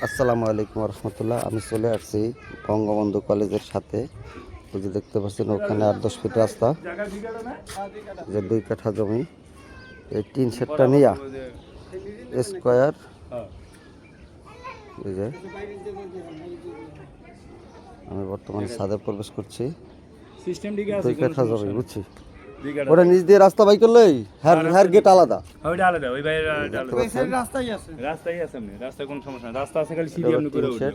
আসসালামু আলাইকুম রহমতুল্লাহ। আমি চলে আসছি বঙ্গবন্ধু কলেজের সাথে। ওই যে দেখতে পাচ্ছেন ওখানে 8-10 ফিট রাস্তা, যে 2 কাঠা জমি, এই টিন শেডটা নিয়া স্কোয়ার। এই যে আমি বর্তমানে ছাদে প্রবেশ করছি। 2 কাঠা জমি বুঝছি, ওটা নিচ দিয়ে রাস্তা বাই করলেই হ্যার গেট আলাদা। ওইটা আলাদা, ওই বাইরে রাস্তাই আছে, আপনি রাস্তায় কোনো সমস্যা নাই, রাস্তা আছে, খালি সিঁড়ি আপনি করে উঠে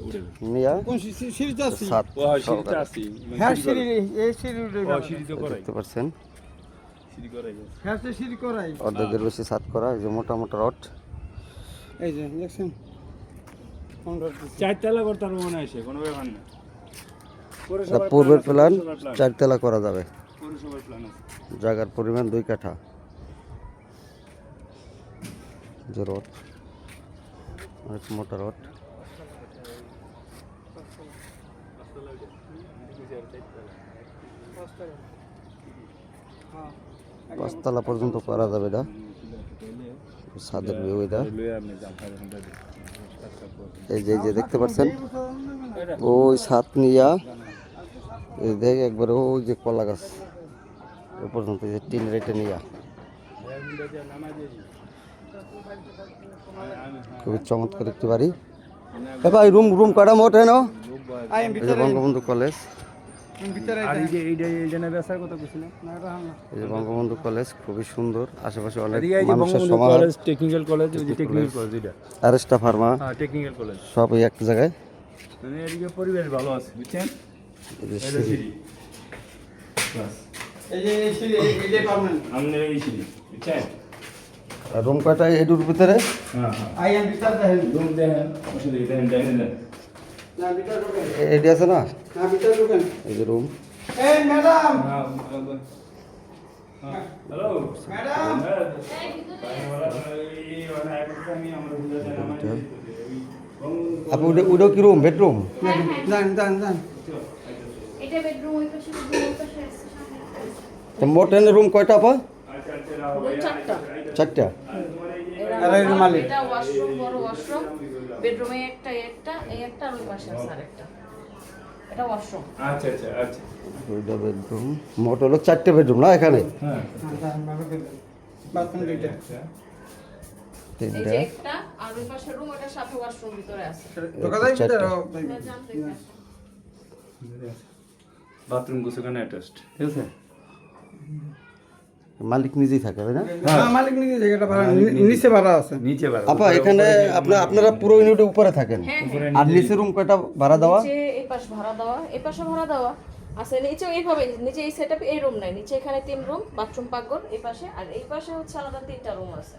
নিয়া সিঁড়িতে আছে, হ্যাঁ সিঁড়ি এই সিঁড়ি সিঁড়ি তো করাই, দেখতে পাচ্ছেন সিঁড়ি করাই হ্যাঁ সিঁড়ি করাই অর্ধেকের বেশি ছাদ করা। এই যে মোটা মোটা রড, এই যে দেখছেন 4 তলা করতে পারবো মনে আছে, কোনো ব্যাপার না। পূর্বের প্ল্যান 4 তলা করা যাবে। পৌরসভার প্ল্যান আছে। জায়গার পরিমাণ 2 কাঠা। যে রড, অনেক মোটা রড। পাঁচতলা পর্যন্ত করা যাবে। এটা ছাদের ভিউ। এটা এই যে দেখতে পাচ্ছেন ওই ছাদ নিয়া এই দেখ একবারে ওই যে কলা গাছ এ পর্যন্ত, যে টিন রেটে নিয়া খুবই চমৎকার একটি বাড়ি। ভাই রুম কয়টা মোট হেন? এই যে বঙ্গবন্ধু কলেজ, আর এই যে এইটা বেসার কথা কইছিলাম এই যে বঙ্গবন্ধু কলেজ খুবই সুন্দর। আশেপাশে অনেক এদিকে এই যে মানুষের বঙ্গবন্ধু সমাগম। কলেজ, টেকনিক্যাল কলেজ, ওই যে টেকনিক্যাল কলেজ এটা, অ্যারেস্টা ফার্মা, হ্যাঁ টেকনিক্যাল কলেজ, সব এই এক জায়গায়। মানে এদিকে পরিবেশ ভালো আছে, বুঝছেন? এই যে এই যে সিঁড়ি। সিঁড়ি, বাস এই যে সিঁড়ি এই যে পাবেন আমাদের এই সিঁড়ি, বুঝছেন? আর রুম কয়টা এডুর ভিতরে? হ্যাঁ হ্যাঁ, আই এম বিচার দেখেন রুম দেখেন, ওষুধ দেখেন। না বিচার ঢোকেন এডি আছে না? না বিচার ঢোকেন এই যে রুম। এই ম্যাডাম হ্যালো ম্যাডাম আপনি ওটাও কি রুম, বেডরুম? যান যান যান এটা বেডরুম, ওই পাশে বেডরুম, ওই পাশে আছে সামনে। মোট এনে রুম কয়টা আপা? চারটা। 4টা। আরে মালিক এটা ওয়াশরুম, বড় ওয়াশরুম, বেডরুমে একটা এই একটা আর ওই পাশে আছে আরেকটা। এটা ওয়াশরুম। আচ্ছা আচ্ছা আচ্ছা, দুইটা বেডরুম, মোট হলো 4টে বেডরুম না এখানে? হ্যাঁ বাথরুম দুইটা এই 3টা। যে একটা আর ওই পাশে রুম, ওটার সাথে ওয়াশরুম ভিতরে আছে। ঢোকা যায় ভিতরে এটা জানতে পারছি। বাথরুম গোসলখানা অ্যাটাচড, ঠিক আছে? মালিক নিজেই থাকে তাই না? হ্যাঁ মালিক নিজে জায়গাটা ভাড়া নিচে ভাড়া আছে নিচে বাড়া, আপা এখানে আপনারা পুরো ইউনিটের উপরে থাকেন, হ্যাঁ আর নিচে রুম কয়টা ভাড়া দেওয়া? নিচে এই পাশ ভাড়া দেওয়া, এই পাশে ভাড়া দেওয়া আছে। নিচে এইভাবে, নিচে এই সেটআপ, এই রুম নাই, নিচে এখানে 3 রুম, বাথরুম, পাকঘর এই পাশে, আর এই পাশে হচ্ছে আলাদা 3টা রুম আছে।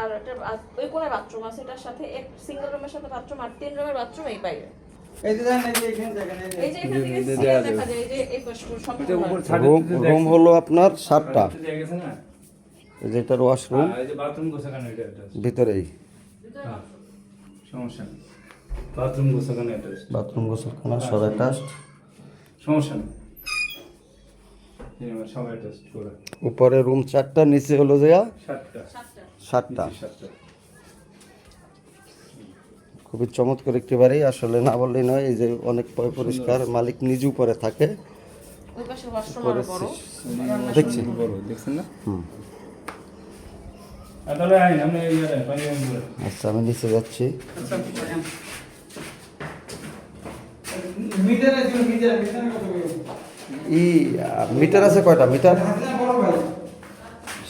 আর একটা ওই কোণে বাথরুম আছে, এটার সাথে এক সিঙ্গেল রুমের সাথে বাথরুম, আর 3 রুমের বাথরুম এই বাইরে। এই যে দেখেন এই যে এখানে দেখেন এই যে এখান থেকে সিঙ্গেল দেখা যায়, এই যে এই পাশে সম্পূর্ণ রুম হলো আপনার 7টা। জায়গা গেছে না, এই যে এটার ওয়াশরুম এই যে বাথরুম গোসলখানা এটা অ্যাটাচড, ভিতরেই। সমস্যা নেই, বাথরুম গোসলখানা অ্যাটাচড, বাথরুম গোসলখানা সব অ্যাটাচড। সমস্যা নেই, সব অ্যাটাচড করা। উপরে রুম 4টা, নিচে হলো যে 7টা 7টা। 7টা। খুবই চমৎকার একটি বাড়ি, আসলে না বললেই নয়। এই যে অনেক পরিষ্কার, মালিক নিজে উপরে থাকে। ওই পাশে ওয়াশরুম আরো বড়। দেখছি। বড় দেখছেন না? হুম। তাহলে আইন আমরা এই পানি আনবো। আচ্ছা আমি নিচে যাচ্ছি। মিটার আছে মিটার মিটার কত করে মিটার আছে কয়টা মিটার? বড় ভাই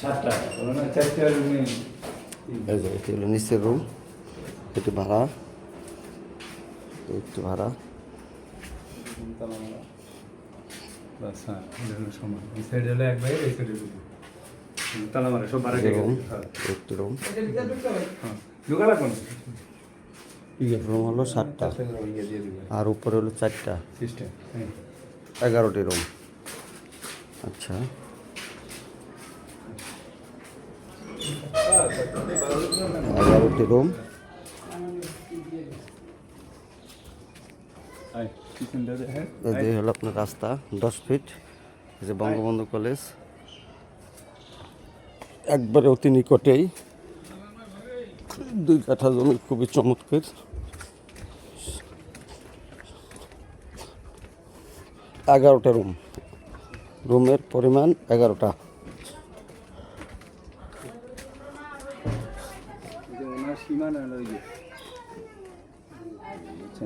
7টা, বলো না 4টা রুমে। এই যে এটি হলো নিচের রুম, এটি ভাড়া, একটু ভাড়া। বাস হ্যাঁ, এটা হলো সমান। এই সাইডে হলো এক ভাই, এই সাইডে দুটো। তালা মারে সব ভাড়া রুম, হ্যাঁ একটি রুম। এটা ভিতর ঢুকতে হবে হ্যাঁ, ঢোকা লাগবে না। রুম হলো 7টা, ইয়ে দিয়ে দিবে আর উপরে হলো 4টা, সিস্টেম। হ্যাঁ 11টি রুম। আচ্ছা 11টি রুম। আই কিচেনটা দেখেন। এই যে হলো আপনার রাস্তা 10 ফিট। এই যে বঙ্গবন্ধু কলেজ একবারে অতি নিকটেই, 2 কাঠা জমি, খুবই চমৎকার। 11টা রুম, রুমের পরিমাণ 11টা। ওনার সীমানা হলো ওই যে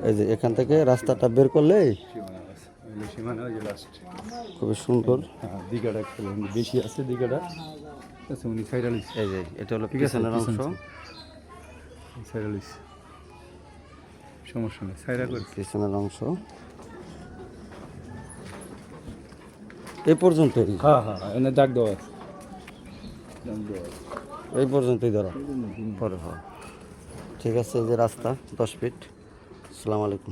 এই যে এখান থেকে রাস্তাটা বের করলেই সীমানা আছে, ওই সীমানা ওই যে লাস্ট। খুবই সুন্দর। হ্যাঁ, দিঘাটা একটু বেশি আছে, দিঘাটা আচ্ছা উনি সাইডাল এই যে এটা হলো ঠিক আছে, পিছনের অংশ। সাইডাল সমস্যা নেই, সাইডা করে পিছনের অংশ এই পর্যন্তই, হ্যাঁ হ্যাঁ এনে দাগ দেওয়া আছে, দাগ দেওয়া আছে। এই পর্যন্তই ধরো পরে। ঠিক আছে, এই যে রাস্তা 10 ফিট। আসসালামু আলাইকুম।